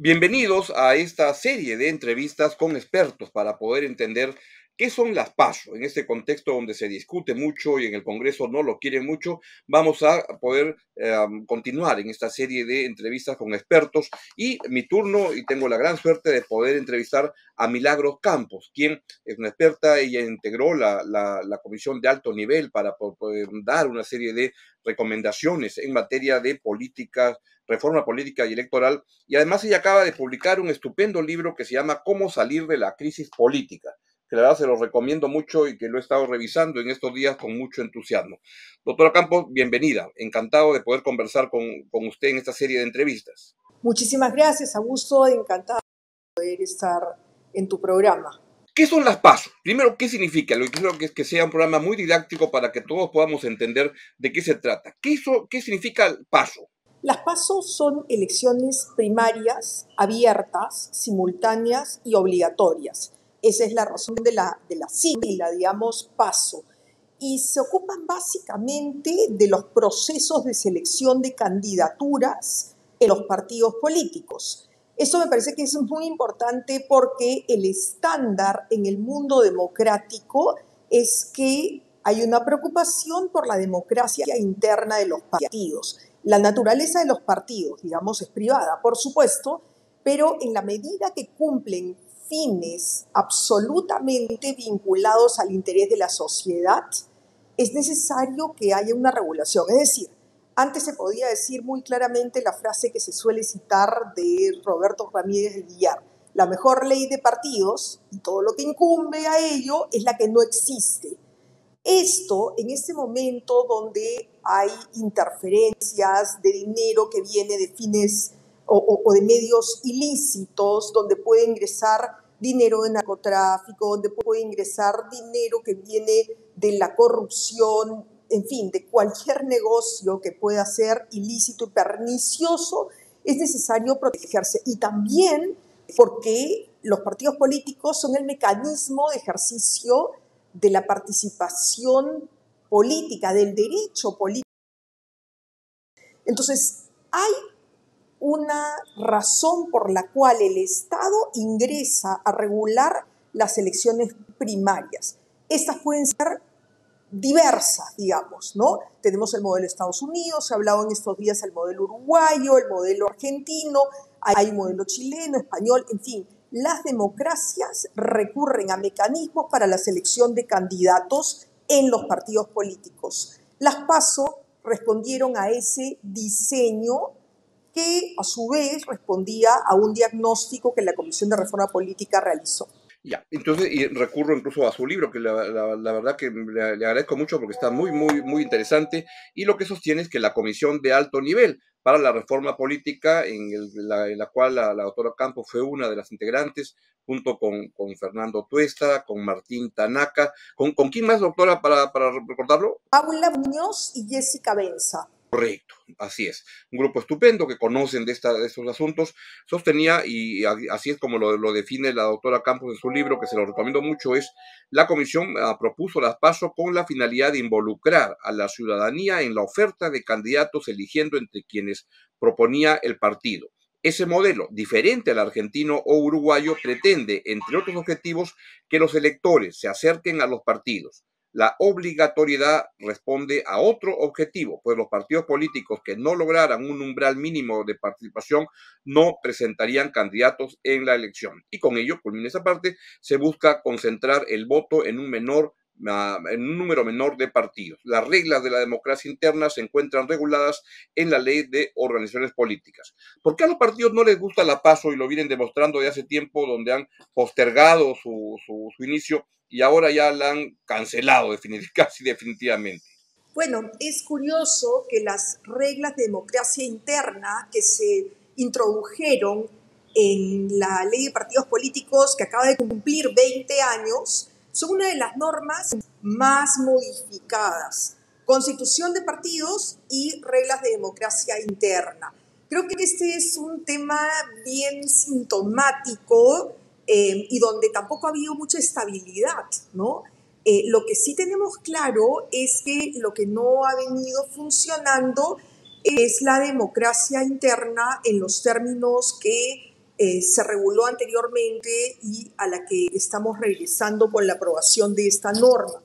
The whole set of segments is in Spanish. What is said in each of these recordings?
Bienvenidos a esta serie de entrevistas con expertos para poder entender qué son las PASO. En este contexto donde se discute mucho y en el Congreso no lo quieren mucho, vamos a poder continuar en esta serie de entrevistas con expertos. Y mi turno, y tengo la gran suerte de poder entrevistar a Milagros Campos, quien es una experta. Ella integró la comisión de alto nivel para poder dar una serie de recomendaciones en materia de políticas, reforma política y electoral, y además ella acaba de publicar un estupendo libro que se llama Cómo salir de la crisis política, que la verdad se lo recomiendo mucho y que lo he estado revisando en estos días con mucho entusiasmo. Doctora Campos, bienvenida. Encantado de poder conversar con usted en esta serie de entrevistas. Muchísimas gracias, Augusto. Encantado de poder estar en tu programa. ¿Qué son las PASO? Primero, ¿qué significa? Lo que quiero es que sea un programa muy didáctico para que todos podamos entender de qué se trata. ¿Qué significa PASO? Las PASO son elecciones primarias, abiertas, simultáneas y obligatorias. Esa es la razón de la sigla, digamos, PASO. Y se ocupan básicamente de los procesos de selección de candidaturas en los partidos políticos. Eso me parece que es muy importante porque el estándar en el mundo democrático es que hay una preocupación por la democracia interna de los partidos. La naturaleza de los partidos, digamos, es privada, por supuesto, pero en la medida que cumplen fines absolutamente vinculados al interés de la sociedad, es necesario que haya una regulación. Es decir, antes se podía decir muy claramente la frase que se suele citar de Roberto Ramírez del Villar: la mejor ley de partidos y todo lo que incumbe a ello es la que no existe. Esto, en este momento donde hay interferencias de dinero que viene de fines o de medios ilícitos, donde puede ingresar dinero de narcotráfico, donde puede ingresar dinero que viene de la corrupción, en fin, de cualquier negocio que pueda ser ilícito y pernicioso, es necesario protegerse. Y también porque los partidos políticos son el mecanismo de ejercicio de la participación política, del derecho político. Entonces, hay una razón por la cual el Estado ingresa a regular las elecciones primarias. Estas pueden ser diversas, digamos, ¿no? Tenemos el modelo de Estados Unidos, se ha hablado en estos días el modelo uruguayo, el modelo argentino, hay un modelo chileno, español, en fin. Las democracias recurren a mecanismos para la selección de candidatos en los partidos políticos. Las PASO respondieron a ese diseño que a su vez respondía a un diagnóstico que la Comisión de Reforma Política realizó. Ya, entonces, y recurro incluso a su libro, que la verdad que le agradezco mucho porque está muy interesante, y lo que sostiene es que la Comisión de Alto Nivel para la Reforma Política, en la cual la doctora Campos fue una de las integrantes, junto con Fernando Tuesta, con Martín Tanaka, ¿con quién más, doctora, para recordarlo? Paula Muñoz y Jessica Benza. Correcto, así es. Un grupo estupendo que conocen de estos asuntos. Sostenía, y así es como lo define la doctora Campos en su libro, que se lo recomiendo mucho, es la comisión propuso las PASO con la finalidad de involucrar a la ciudadanía en la oferta de candidatos, eligiendo entre quienes proponía el partido. Ese modelo, diferente al argentino o uruguayo, pretende, entre otros objetivos, que los electores se acerquen a los partidos. La obligatoriedad responde a otro objetivo, pues los partidos políticos que no lograran un umbral mínimo de participación no presentarían candidatos en la elección. Y con ello, culmina esa parte, se busca concentrar el voto en un número menor de partidos. Las reglas de la democracia interna se encuentran reguladas en la ley de organizaciones políticas. ¿Por qué a los partidos no les gusta la PASO y lo vienen demostrando de hace tiempo, donde han postergado su inicio y ahora ya la han cancelado casi definitivamente? Bueno, es curioso que las reglas de democracia interna que se introdujeron en la ley de partidos políticos que acaba de cumplir 20 años son una de las normas más modificadas. Constitución de partidos y reglas de democracia interna. Creo que este es un tema bien sintomático y donde tampoco ha habido mucha estabilidad, ¿no? Lo que sí tenemos claro es que lo que no ha venido funcionando es la democracia interna en los términos que se reguló anteriormente y a la que estamos regresando con la aprobación de esta norma.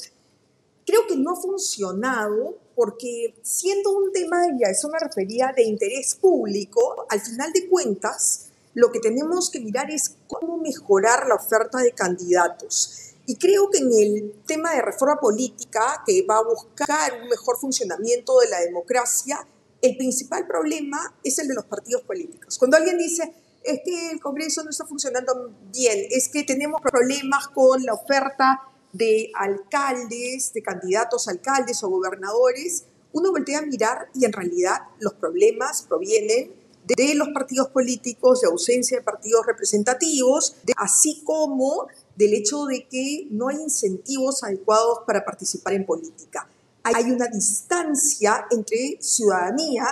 Creo que no ha funcionado porque siendo un tema, y a eso me refería, de interés público, al final de cuentas, lo que tenemos que mirar es cómo mejorar la oferta de candidatos. Y creo que en el tema de reforma política, que va a buscar un mejor funcionamiento de la democracia, el principal problema es el de los partidos políticos. Cuando alguien dice, es que el Congreso no está funcionando bien, es que tenemos problemas con la oferta de alcaldes, de candidatos a alcaldes o gobernadores, uno voltea a mirar y en realidad los problemas provienen de los partidos políticos, de ausencia de partidos representativos, así como del hecho de que no hay incentivos adecuados para participar en política. Hay una distancia entre ciudadanía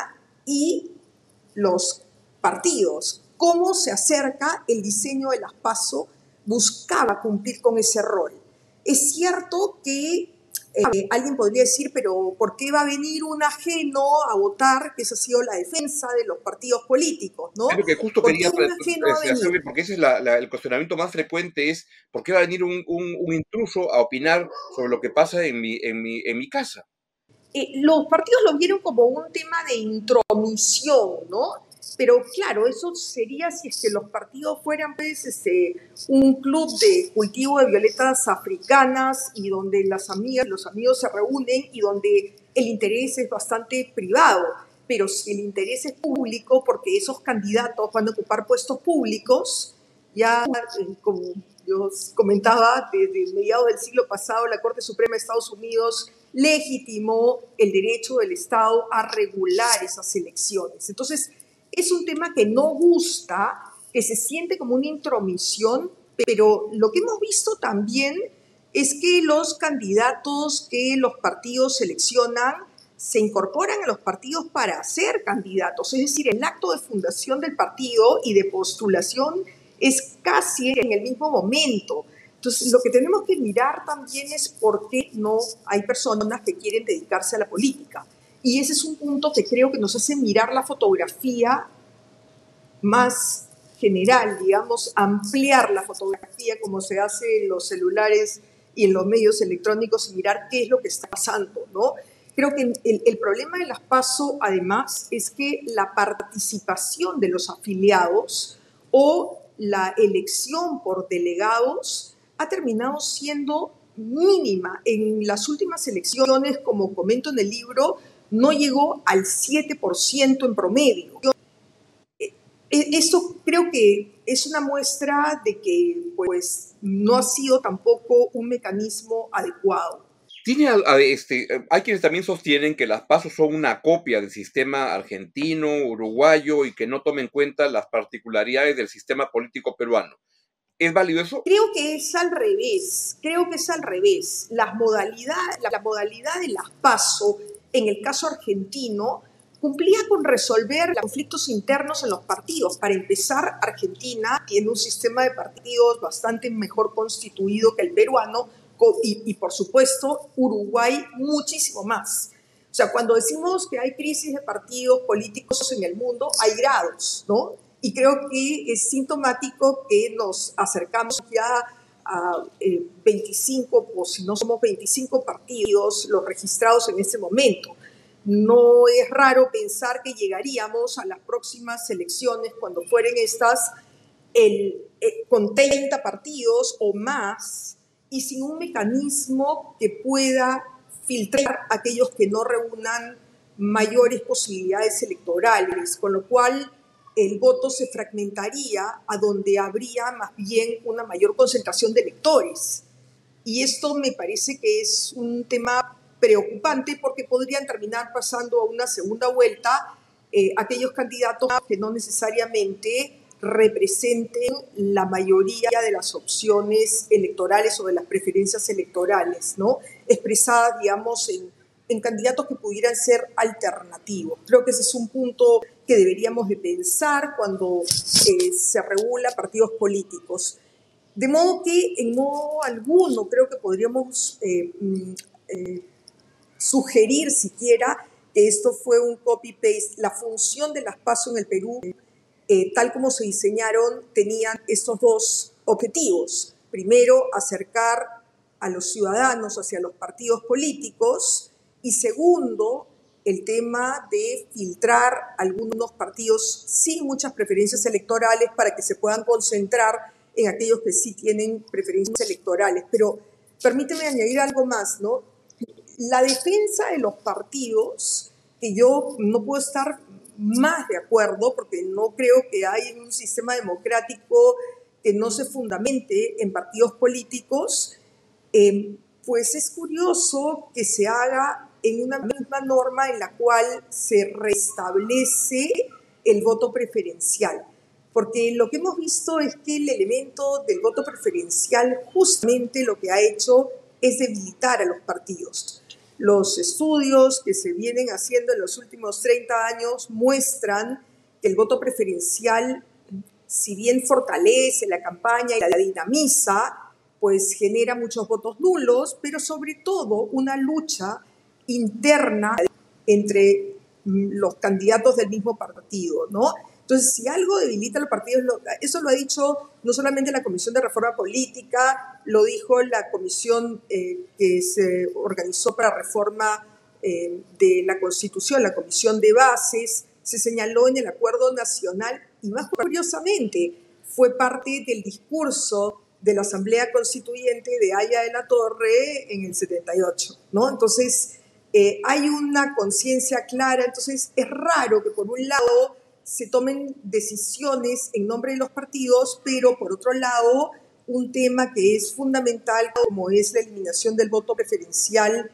y los partidos. Cómo se acerca el diseño de las PASO buscaba cumplir con ese rol. Es cierto que alguien podría decir, pero ¿por qué va a venir un ajeno a votar? Que esa ha sido la defensa de los partidos políticos, ¿no? Es lo que justo ¿Por qué quería un ajeno va a venir? hacerle, porque ese es el cuestionamiento más frecuente, es ¿por qué va a venir un intruso a opinar sobre lo que pasa en mi casa? Los partidos lo vieron como un tema de intromisión, ¿no? Pero claro, eso sería si es que los partidos fueran pues, un club de cultivo de violetas africanas y donde las amigas y los amigos se reúnen y donde el interés es bastante privado. Pero si el interés es público, porque esos candidatos van a ocupar puestos públicos, ya como yo comentaba, desde mediados del siglo pasado la Corte Suprema de Estados Unidos legitimó el derecho del Estado a regular esas elecciones. Entonces, es un tema que no gusta, que se siente como una intromisión, pero lo que hemos visto también es que los candidatos que los partidos seleccionan se incorporan a los partidos para ser candidatos, es decir, el acto de fundación del partido y de postulación es casi en el mismo momento. Entonces, lo que tenemos que mirar también es por qué no hay personas que quieren dedicarse a la política. Y ese es un punto que creo que nos hace mirar la fotografía más general, digamos, ampliar la fotografía como se hace en los celulares y en los medios electrónicos y mirar qué es lo que está pasando, ¿no? Creo que el problema de las PASO, además, es que la participación de los afiliados o la elección por delegados ha terminado siendo mínima. En las últimas elecciones, como comento en el libro, no llegó al 7% en promedio. Eso creo que es una muestra de que pues, no ha sido tampoco un mecanismo adecuado. Hay quienes también sostienen que las PASO son una copia del sistema argentino, uruguayo y que no tomen en cuenta las particularidades del sistema político peruano. ¿Es válido eso? Creo que es al revés, la modalidad de las PASO, en el caso argentino, cumplía con resolver los conflictos internos en los partidos. Para empezar, Argentina tiene un sistema de partidos bastante mejor constituido que el peruano y por supuesto, Uruguay muchísimo más. O sea, cuando decimos que hay crisis de partidos políticos en el mundo, hay grados, ¿no? Y creo que es sintomático que nos acercamos ya a 25, o si no somos 25 partidos los registrados en este momento. No es raro pensar que llegaríamos a las próximas elecciones, cuando fueren estas, con 30 partidos o más, y sin un mecanismo que pueda filtrar a aquellos que no reúnan mayores posibilidades electorales, con lo cual el voto se fragmentaría a donde habría más bien una mayor concentración de electores. Y esto me parece que es un tema preocupante porque podrían terminar pasando a una segunda vuelta aquellos candidatos que no necesariamente representen la mayoría de las opciones electorales o de las preferencias electorales, ¿no? Expresadas, digamos, en candidatos que pudieran ser alternativos. Creo que ese es un punto que deberíamos de pensar cuando se regula partidos políticos. De modo que en modo alguno creo que podríamos sugerir siquiera que esto fue un copy-paste. La función de las PASO en el Perú tal como se diseñaron, tenían estos dos objetivos. Primero, acercar a los ciudadanos hacia los partidos políticos y segundo, el tema de filtrar algunos partidos sin muchas preferencias electorales para que se puedan concentrar en aquellos que sí tienen preferencias electorales. Pero permíteme añadir algo más, ¿no? La defensa de los partidos, que yo no puedo estar más de acuerdo, porque no creo que hay un sistema democrático que no se fundamente en partidos políticos, pues es curioso que se haga en una misma norma en la cual se restablece el voto preferencial. Porque lo que hemos visto es que el elemento del voto preferencial justamente lo que ha hecho es debilitar a los partidos. Los estudios que se vienen haciendo en los últimos 30 años muestran que el voto preferencial, si bien fortalece la campaña y la dinamiza, pues genera muchos votos nulos, pero sobre todo una lucha interna entre los candidatos del mismo partido, ¿no? Entonces, si algo debilita a los partidos, eso lo ha dicho no solamente la Comisión de Reforma Política, lo dijo la comisión que se organizó para reforma de la Constitución, la Comisión de Bases, se señaló en el Acuerdo Nacional y más curiosamente fue parte del discurso de la Asamblea Constituyente de Haya de la Torre en el 78, ¿no? Entonces, hay una conciencia clara, entonces es raro que por un lado se tomen decisiones en nombre de los partidos, pero por otro lado, un tema que es fundamental, como es la eliminación del voto preferencial,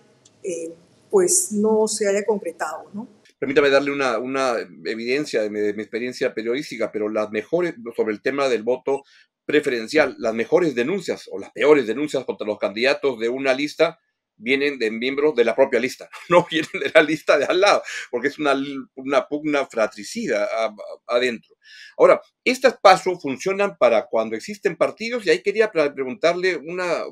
pues no se haya concretado, ¿no? Permítame darle una evidencia de mi experiencia periodística, pero las mejores, sobre el tema del voto preferencial, las mejores denuncias o las peores denuncias contra los candidatos de una lista vienen de miembros de la propia lista, no vienen de la lista de al lado, porque es una pugna fratricida adentro. Ahora, estos pasos funcionan para cuando existen partidos, y ahí quería preguntarle una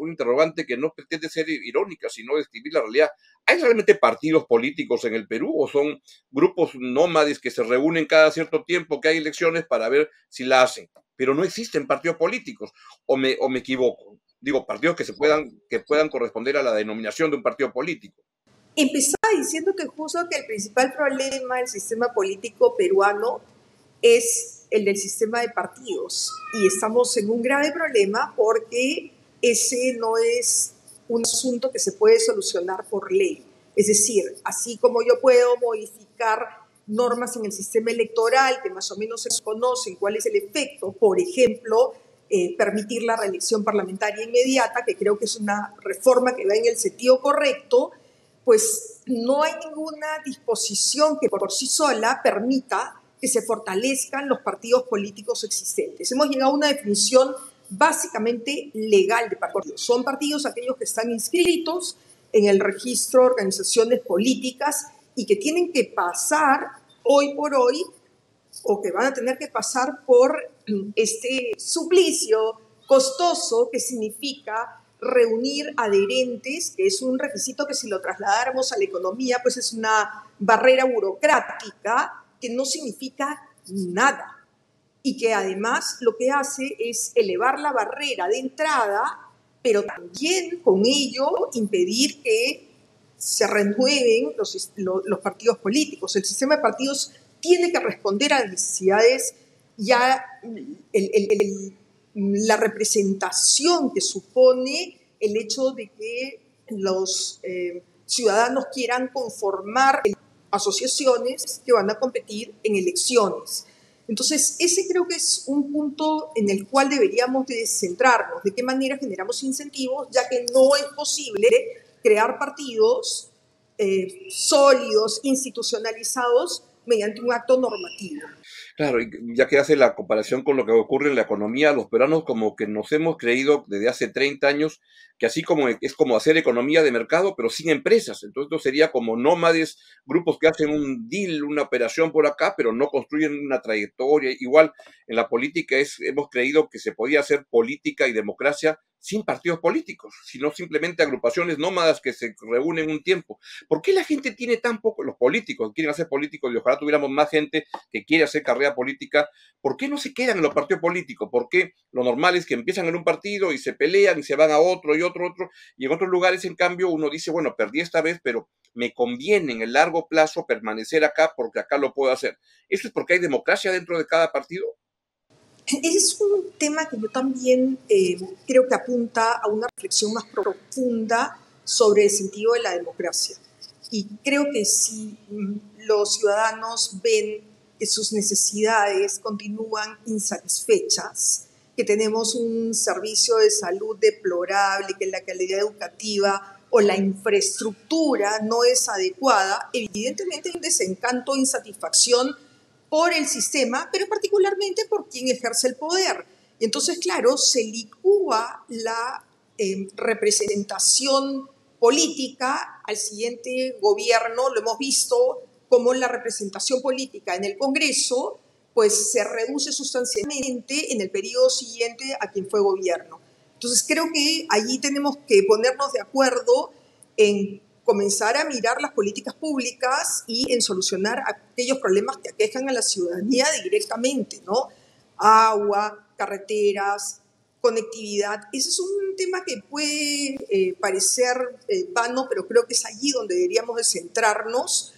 interrogante que no pretende ser irónica, sino describir la realidad. ¿Hay realmente partidos políticos en el Perú o son grupos nómades que se reúnen cada cierto tiempo que hay elecciones para ver si la hacen? Pero no existen partidos políticos, o me equivoco. Digo, partidos que puedan corresponder a la denominación de un partido político. Empezaba diciendo que justo que el principal problema del sistema político peruano es el del sistema de partidos y estamos en un grave problema porque ese no es un asunto que se puede solucionar por ley. Es decir, así como yo puedo modificar normas en el sistema electoral que más o menos se conocen cuál es el efecto, por ejemplo, permitir la reelección parlamentaria inmediata, que creo que es una reforma que va en el sentido correcto, pues no hay ninguna disposición que por sí sola permita que se fortalezcan los partidos políticos existentes. Hemos llegado a una definición básicamente legal de partidos. Son partidos aquellos que están inscritos en el registro de organizaciones políticas y que tienen que pasar hoy por hoy o que van a tener que pasar por este suplicio costoso que significa reunir adherentes, que es un requisito que si lo trasladáramos a la economía, pues es una barrera burocrática que no significa nada y que además lo que hace es elevar la barrera de entrada, pero también con ello impedir que se renueven los partidos políticos. El sistema de partidos tiene que responder a las necesidades ya la representación que supone el hecho de que los ciudadanos quieran conformar asociaciones que van a competir en elecciones. Entonces, ese creo que es un punto en el cual deberíamos de centrarnos, de qué manera generamos incentivos, ya que no es posible crear partidos sólidos, institucionalizados, mediante un acto normativo. Claro, y ya que hace la comparación con lo que ocurre en la economía, los peruanos como que nos hemos creído desde hace 30 años que así como es como hacer economía de mercado, pero sin empresas. Entonces esto sería como nómades, grupos que hacen un deal, una operación por acá, pero no construyen una trayectoria. Igual en la política hemos creído que se podía hacer política y democracia sin partidos políticos, sino simplemente agrupaciones nómadas que se reúnen un tiempo. ¿Por qué la gente tiene tan poco, los políticos quieren hacer políticos y ojalá tuviéramos más gente que quiere hacer carrera política? ¿Por qué no se quedan en los partidos políticos? ¿Por qué lo normal es que empiezan en un partido y se pelean y se van a otro y otro, y en otros lugares, en cambio, uno dice, bueno, perdí esta vez, pero me conviene en el largo plazo permanecer acá porque acá lo puedo hacer? ¿Eso es porque hay democracia dentro de cada partido? Ese es un tema que yo también creo que apunta a una reflexión más profunda sobre el sentido de la democracia. Y creo que si los ciudadanos ven que sus necesidades continúan insatisfechas, que tenemos un servicio de salud deplorable, que la calidad educativa o la infraestructura no es adecuada, evidentemente hay un desencanto, insatisfacción por el sistema, pero particularmente por quien ejerce el poder. Y entonces, claro, se licúa la representación política al siguiente gobierno. Lo hemos visto como la representación política en el Congreso pues se reduce sustancialmente en el periodo siguiente a quien fue gobierno. Entonces creo que allí tenemos que ponernos de acuerdo en comenzar a mirar las políticas públicas y en solucionar aquellos problemas que aquejan a la ciudadanía directamente, ¿no? Agua, carreteras, conectividad. Ese es un tema que puede parecer vano, pero creo que es allí donde deberíamos de centrarnos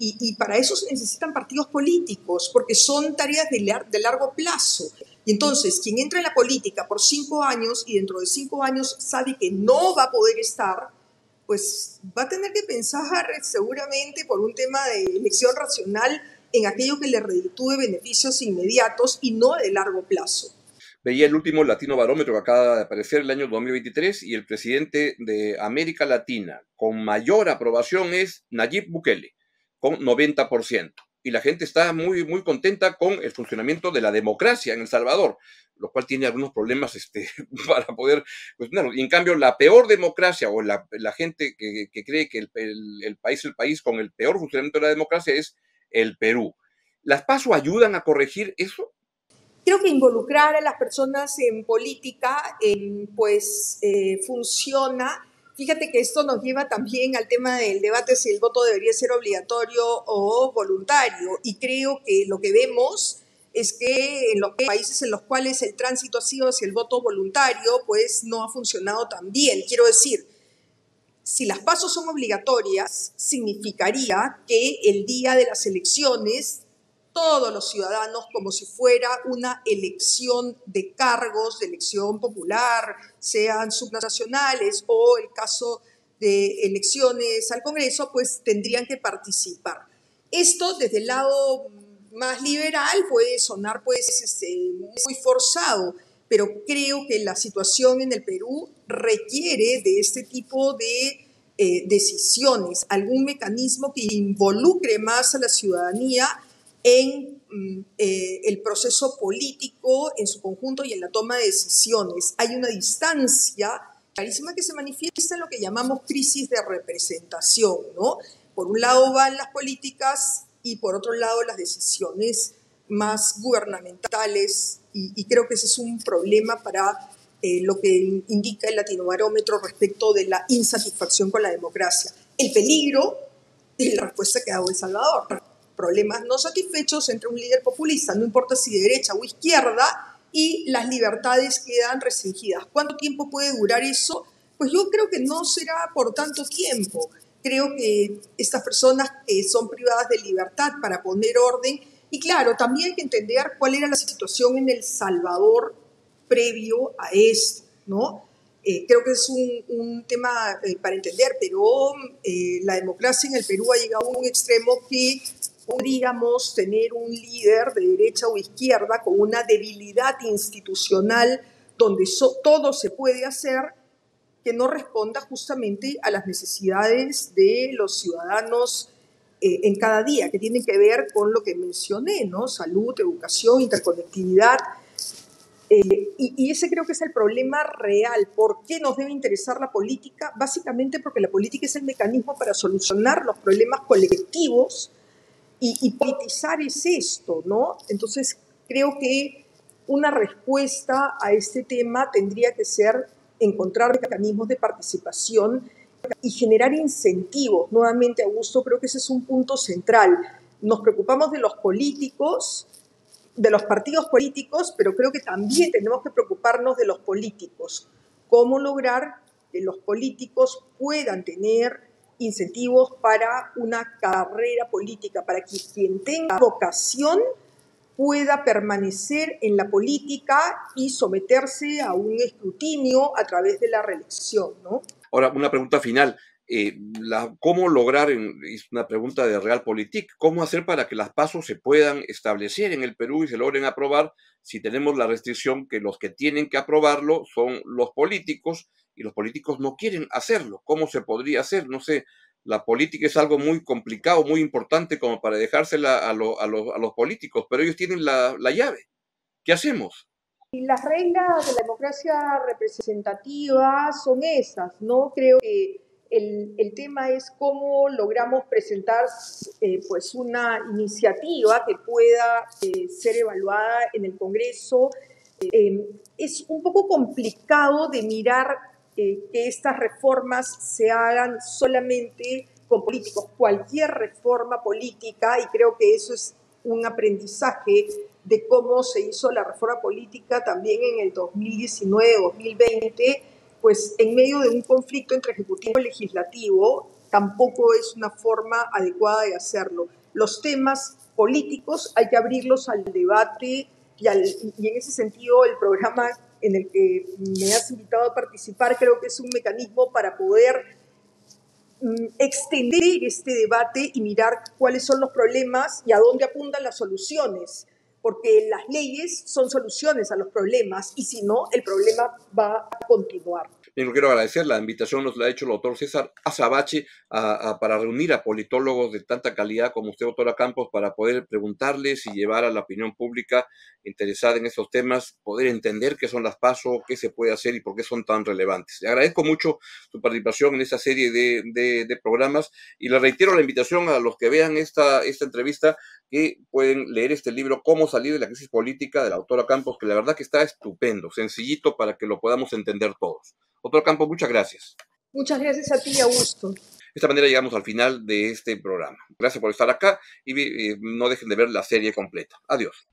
y para eso se necesitan partidos políticos, porque son tareas de largo plazo. Y entonces, quien entra en la política por 5 años y dentro de 5 años sabe que no va a poder estar, pues va a tener que pensar seguramente por un tema de elección racional en aquello que le reditúe beneficios inmediatos y no de largo plazo. Veía el último Latino Barómetro que acaba de aparecer el año 2023 y el presidente de América Latina con mayor aprobación es Nayib Bukele, con 90%. Y la gente está muy, muy contenta con el funcionamiento de la democracia en El Salvador, lo cual tiene algunos problemas para poder cuestionarlo. Y en cambio, la peor democracia o la gente que cree que el país con el peor funcionamiento de la democracia es el Perú. ¿Las PASO ayudan a corregir eso? Creo que involucrar a las personas en política pues funciona. Fíjate que esto nos lleva también al tema del debate si el voto debería ser obligatorio o voluntario. Y creo que lo que vemos es que en los países en los cuales el tránsito ha sido hacia el voto voluntario, pues no ha funcionado tan bien. Quiero decir, si las pasos son obligatorias, significaría que el día de las elecciones todos los ciudadanos, como si fuera una elección de cargos, de elección popular, sean subnacionales o el caso de elecciones al Congreso, pues tendrían que participar. Esto desde el lado más liberal puede sonar pues muy forzado, pero creo que la situación en el Perú requiere de este tipo de decisiones, algún mecanismo que involucre más a la ciudadanía en el proceso político en su conjunto y en la toma de decisiones. Hay una distancia clarísima que se manifiesta en lo que llamamos crisis de representación, ¿no? Por un lado van las políticas y por otro lado las decisiones más gubernamentales y creo que ese es un problema para lo que indica el Latinobarómetro respecto de la insatisfacción con la democracia. El peligro es la respuesta que ha dado El Salvador. Problemas no satisfechos entre un líder populista, no importa si de derecha o izquierda, y las libertades quedan restringidas. ¿Cuánto tiempo puede durar eso? Pues yo creo que no será por tanto tiempo. Creo que estas personas que son privadas de libertad para poner orden, y claro, también hay que entender cuál era la situación en El Salvador previo a esto, ¿no? Creo que es un tema para entender, pero la democracia en el Perú ha llegado a un extremo que podríamos tener un líder de derecha o izquierda con una debilidad institucional donde todo se puede hacer que no responda justamente a las necesidades de los ciudadanos en cada día, que tienen que ver con lo que mencioné, ¿no? Salud, educación, interconectividad. Y ese creo que es el problema real. ¿Por qué nos debe interesar la política? Básicamente porque la política es el mecanismo para solucionar los problemas colectivos y politizar es esto, ¿no? Entonces creo que una respuesta a este tema tendría que ser encontrar mecanismos de participación y generar incentivos. Nuevamente, Augusto, creo que ese es un punto central. Nos preocupamos de los políticos, de los partidos políticos, pero creo que también tenemos que preocuparnos de los políticos. ¿Cómo lograr que los políticos puedan tener incentivos para una carrera política, para que quien tenga vocación pueda permanecer en la política y someterse a un escrutinio a través de la reelección, ¿no? Ahora, una pregunta final. ¿Cómo lograr, es una pregunta de Realpolitik, cómo hacer para que las pasos se puedan establecer en el Perú y se logren aprobar si tenemos la restricción que los que tienen que aprobarlo son los políticos y los políticos no quieren hacerlo? ¿Cómo se podría hacer? No sé, la política es algo muy complicado, muy importante como para dejársela a los políticos, pero ellos tienen la llave. ¿Qué hacemos? Y las reglas de la democracia representativa son esas, ¿no? Creo que el tema es cómo logramos presentar pues una iniciativa que pueda ser evaluada en el Congreso. Es un poco complicado de mirar que estas reformas se hagan solamente con políticos. Cualquier reforma política, y creo que eso es un aprendizaje de cómo se hizo la reforma política también en el 2019-2020, pues en medio de un conflicto entre ejecutivo y legislativo, tampoco es una forma adecuada de hacerlo. Los temas políticos hay que abrirlos al debate y en ese sentido el programa en el que me has invitado a participar creo que es un mecanismo para poder extender este debate y mirar cuáles son los problemas y a dónde apuntan las soluciones, porque las leyes son soluciones a los problemas y si no, el problema va a continuar. Bien, quiero agradecer, la invitación nos la ha hecho el doctor César Azabache para reunir a politólogos de tanta calidad como usted, doctora Campos, para poder preguntarles y llevar a la opinión pública interesada en estos temas, poder entender qué son las PASO, qué se puede hacer y por qué son tan relevantes. Le agradezco mucho su participación en esta serie de programas y le reitero la invitación a los que vean esta entrevista que pueden leer este libro, Cómo salir de la crisis política, de la doctora Campos, que la verdad que está estupendo, sencillito para que lo podamos entender todos. Doctor Campos, muchas gracias. Muchas gracias a ti, Augusto. De esta manera llegamos al final de este programa. Gracias por estar acá y no dejen de ver la serie completa. Adiós.